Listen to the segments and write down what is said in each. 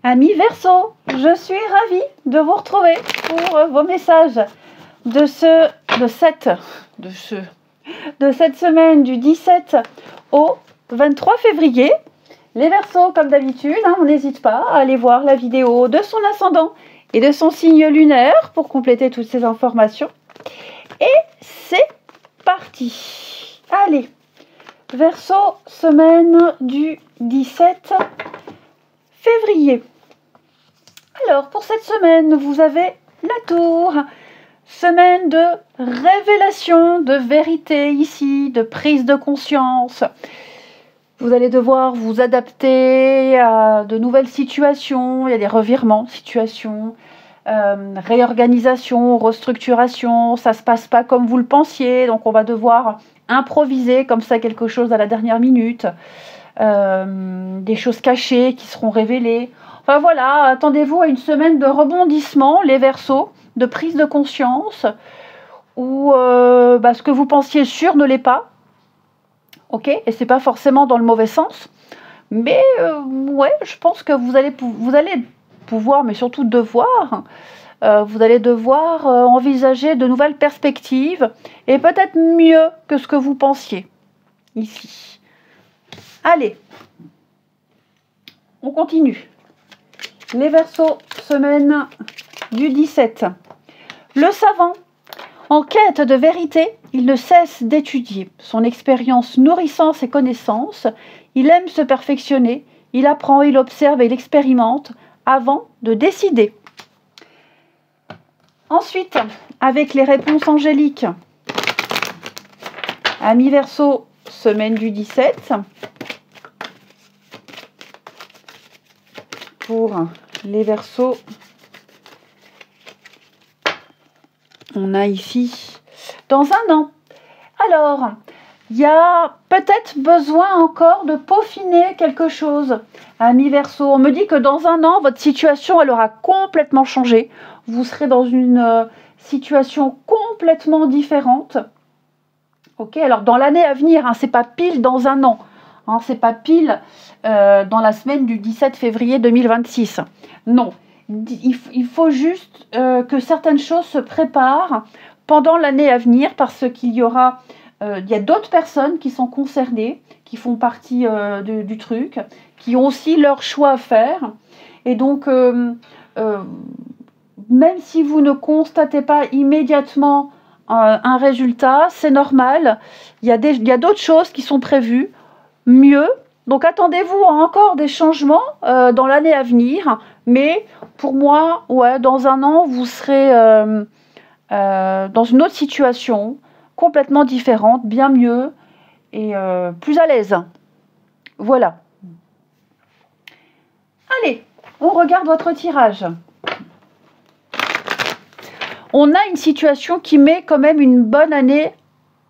Amis Verseau, je suis ravie de vous retrouver pour vos messages de cette semaine du 17 au 23 février. Les Verseaux, comme d'habitude, on n'hésite pas à aller voir la vidéo de son ascendant et de son signe lunaire pour compléter toutes ces informations. Et c'est parti. Allez, Verseau, semaine du 17 février. Alors, pour cette semaine, vous avez la tour. Semaine de révélation, de vérité ici, de prise de conscience. Vous allez devoir vous adapter à de nouvelles situations. Il y a des revirements de situation, réorganisation, restructuration. Ça ne se passe pas comme vous le pensiez. Donc, on va devoir improviser comme ça quelque chose à la dernière minute. Des choses cachées qui seront révélées. Enfin voilà, attendez-vous à une semaine de rebondissement, les Verseaux, de prise de conscience, où ce que vous pensiez sûr ne l'est pas. Ok, et c'est pas forcément dans le mauvais sens, mais ouais, je pense que vous allez pouvoir, mais surtout devoir, vous allez devoir envisager de nouvelles perspectives et peut-être mieux que ce que vous pensiez ici. Allez, on continue. Les Verseaux, semaine du 17. Le savant, en quête de vérité, il ne cesse d'étudier. Son expérience nourrissant ses connaissances, il aime se perfectionner, il apprend, il observe et il expérimente avant de décider. Ensuite, avec les réponses angéliques, amis Verseaux, semaine du 17. Pour les Verseaux, on a ici dans un an. Alors, il y a peut-être besoin encore de peaufiner quelque chose. Amis Verseaux, on me dit que dans un an, votre situation elle aura complètement changé. Vous serez dans une situation complètement différente. Ok, alors dans l'année à venir, c'est pas pile dans un an. C'est pas pile dans la semaine du 17 février 2026. Non, il faut juste que certaines choses se préparent pendant l'année à venir parce qu'il y aura, il y a d'autres personnes qui sont concernées, qui font partie du truc, qui ont aussi leur choix à faire. Et donc, même si vous ne constatez pas immédiatement un résultat, c'est normal. Il y a d'autres choses qui sont prévues. Mieux. Donc attendez-vous à encore des changements dans l'année à venir. Mais pour moi, ouais, dans un an, vous serez dans une autre situation, complètement différente, bien mieux et plus à l'aise. Voilà. Allez, on regarde votre tirage. On a une situation qui met quand même une bonne année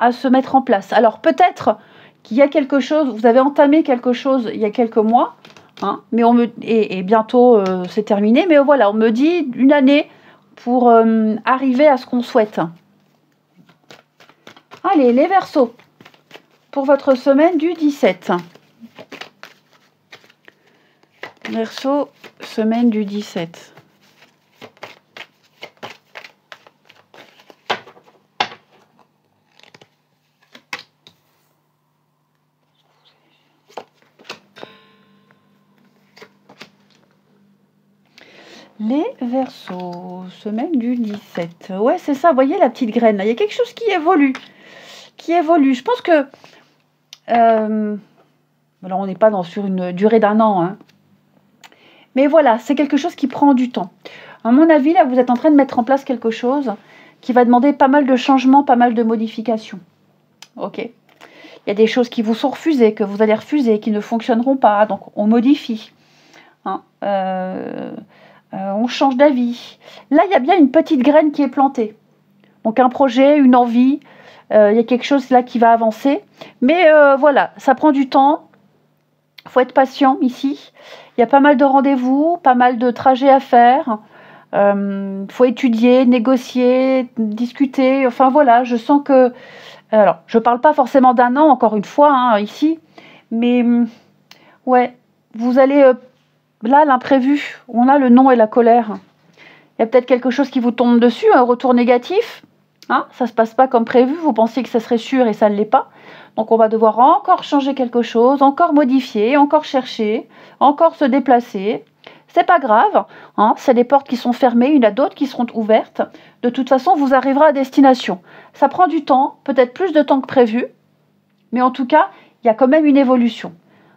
à se mettre en place. Alors peut-être qu'il y a quelque chose, vous avez entamé quelque chose il y a quelques mois, mais et bientôt c'est terminé, mais voilà, on me dit une année pour arriver à ce qu'on souhaite. Allez, les Verseaux, pour votre semaine du 17. Verseaux, semaine du 17. Les Verseaux, semaine du 17. Ouais, c'est ça, vous voyez la petite graine là. Il y a quelque chose qui évolue. Je pense que... alors, on n'est pas sur une durée d'un an. Mais voilà, c'est quelque chose qui prend du temps. À mon avis, là, vous êtes en train de mettre en place quelque chose qui va demander pas mal de changements, pas mal de modifications. Ok. Il y a des choses qui vous sont refusées, que vous allez refuser, qui ne fonctionneront pas. Donc, on modifie. On change d'avis. Là, il y a bien une petite graine qui est plantée. Donc un projet, une envie, il y a quelque chose là qui va avancer. Mais voilà, ça prend du temps. Il faut être patient ici. Il y a pas mal de rendez-vous, pas mal de trajets à faire. Il faut étudier, négocier, discuter. Enfin voilà, je sens que... Alors, je ne parle pas forcément d'un an, encore une fois, ici. Mais ouais, vous allez là, l'imprévu, on a le non et la colère. Il y a peut-être quelque chose qui vous tombe dessus, un retour négatif. Hein, ça ne se passe pas comme prévu, vous pensez que ça serait sûr et ça ne l'est pas. Donc on va devoir encore changer quelque chose, encore modifier, encore chercher, encore se déplacer. C'est pas grave, hein, c'est des portes qui sont fermées, il y en a d'autres qui seront ouvertes. De toute façon, vous arriverez à destination. Ça prend du temps, peut-être plus de temps que prévu, mais en tout cas, il y a quand même une évolution.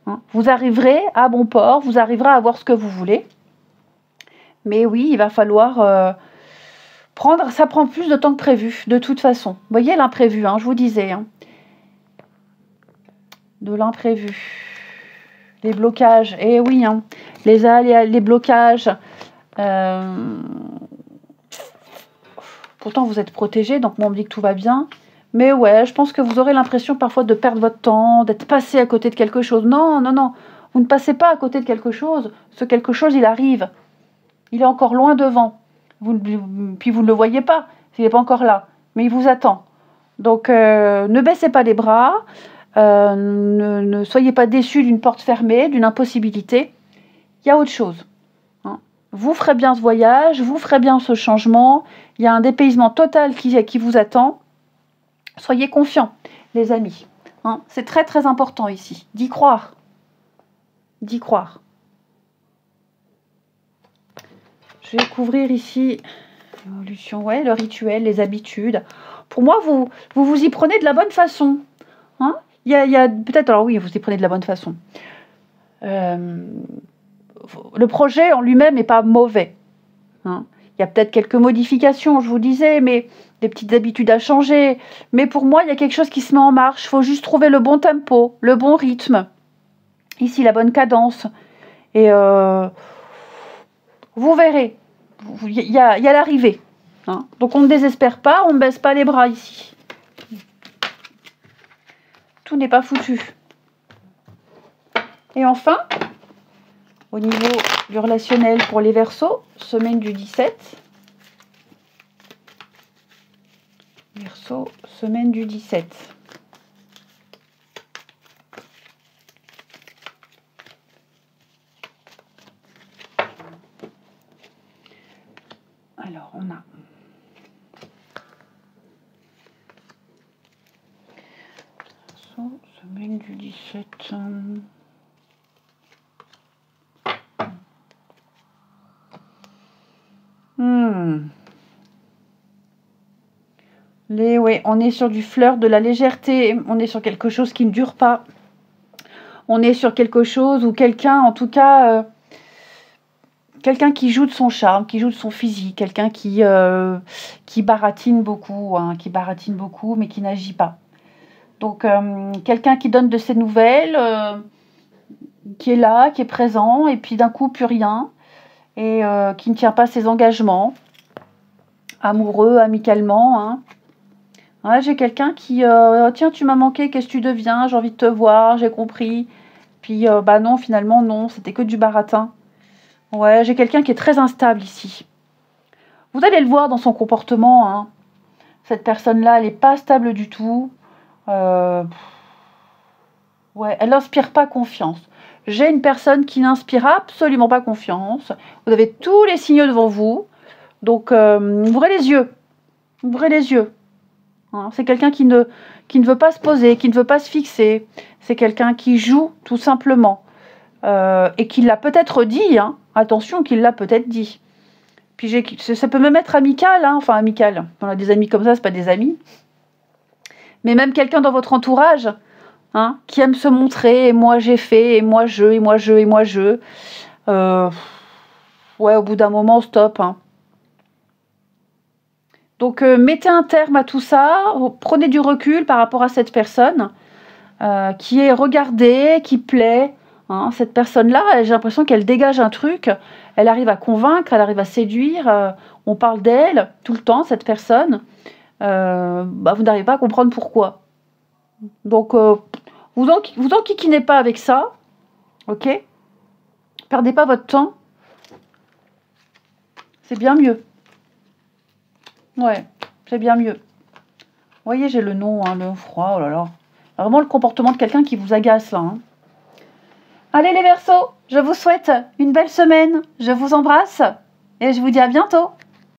Hein. Vous arriverez à bon port, vous arriverez à avoir ce que vous voulez. Mais oui, il va falloir prendre, ça prend plus de temps que prévu, de toute façon. Vous voyez l'imprévu, hein, je vous disais. Hein. De l'imprévu. Les blocages, eh oui, hein, les blocages. Pourtant, vous êtes protégé, donc moi, on me dit que tout va bien. Mais ouais, je pense que vous aurez l'impression parfois de perdre votre temps, d'être passé à côté de quelque chose. Non, non, non, vous ne passez pas à côté de quelque chose. Ce quelque chose, il arrive. Il est encore loin devant. Puis vous ne le voyez pas, il n'est pas encore là. Mais il vous attend. Donc, ne baissez pas les bras. Ne soyez pas déçus d'une porte fermée, d'une impossibilité. Il y a autre chose. Hein. Vous ferez bien ce voyage, vous ferez bien ce changement. Il y a un dépaysement total qui vous attend. Soyez confiants, les amis. Hein. C'est très très important ici, d'y croire. D'y croire. Je vais couvrir ici l'évolution, ouais, le rituel, les habitudes. Pour moi, vous y prenez de la bonne façon. Hein. Il y a peut-être, alors oui, vous y prenez de la bonne façon. Le projet en lui-même n'est pas mauvais. Hein. Il y a peut-être quelques modifications, je vous disais, mais des petites habitudes à changer. Mais pour moi, il y a quelque chose qui se met en marche. Il faut juste trouver le bon tempo, le bon rythme. Ici, la bonne cadence. Et vous verrez, il y a l'arrivée. Hein. Donc on ne désespère pas, on ne baisse pas les bras ici. Tout n'est pas foutu. Et enfin, au niveau du relationnel pour les Verseaux, semaine du 17. Verseau, semaine du 17. Alors, on a semaine du 17. Ouais, on est sur du fleur, de la légèreté, on est sur quelque chose qui ne dure pas. On est sur quelque chose où quelqu'un, en tout cas, quelqu'un qui joue de son charme, qui joue de son physique, quelqu'un qui baratine beaucoup, hein, mais qui n'agit pas. Donc, quelqu'un qui donne de ses nouvelles, qui est là, qui est présent, et puis d'un coup, plus rien, et qui ne tient pas ses engagements, amoureux, amicalement. Hein. Ouais, j'ai quelqu'un qui, tiens, tu m'as manqué, qu'est-ce que tu deviens, j'ai envie de te voir, j'ai compris. Puis, bah non, finalement, non, c'était que du baratin. Ouais, j'ai quelqu'un qui est très instable ici. Vous allez le voir dans son comportement. Hein. Cette personne-là, elle n'est pas stable du tout. Ouais, elle n'inspire pas confiance. J'ai une personne qui n'inspire absolument pas confiance. Vous avez tous les signaux devant vous. Donc, ouvrez les yeux. Ouvrez les yeux. Hein, c'est quelqu'un qui ne veut pas se poser, qui ne veut pas se fixer. C'est quelqu'un qui joue, tout simplement. Et qui l'a peut-être dit. Hein. Attention, qu'il l'a peut-être dit. Puis ça peut même être amical. Hein. Enfin, amical. On a des amis comme ça, c'est pas des amis. Mais même quelqu'un dans votre entourage... Hein, qui aime se montrer, et moi j'ai fait, et moi je, et moi je, et moi je. Ouais, au bout d'un moment, stop. Hein. Donc, mettez un terme à tout ça, prenez du recul par rapport à cette personne qui est regardée, qui plaît. Hein. Cette personne-là, j'ai l'impression qu'elle dégage un truc, elle arrive à convaincre, elle arrive à séduire, on parle d'elle tout le temps, cette personne. Vous n'arrivez pas à comprendre pourquoi. Donc, vous enquiquinez pas avec ça, ok? Perdez pas votre temps. C'est bien mieux. Ouais, c'est bien mieux. Vous voyez, j'ai le nom, hein, le froid, oh là là. Vraiment le comportement de quelqu'un qui vous agace, là. Hein. Allez les Verseaux, je vous souhaite une belle semaine. Je vous embrasse et je vous dis à bientôt.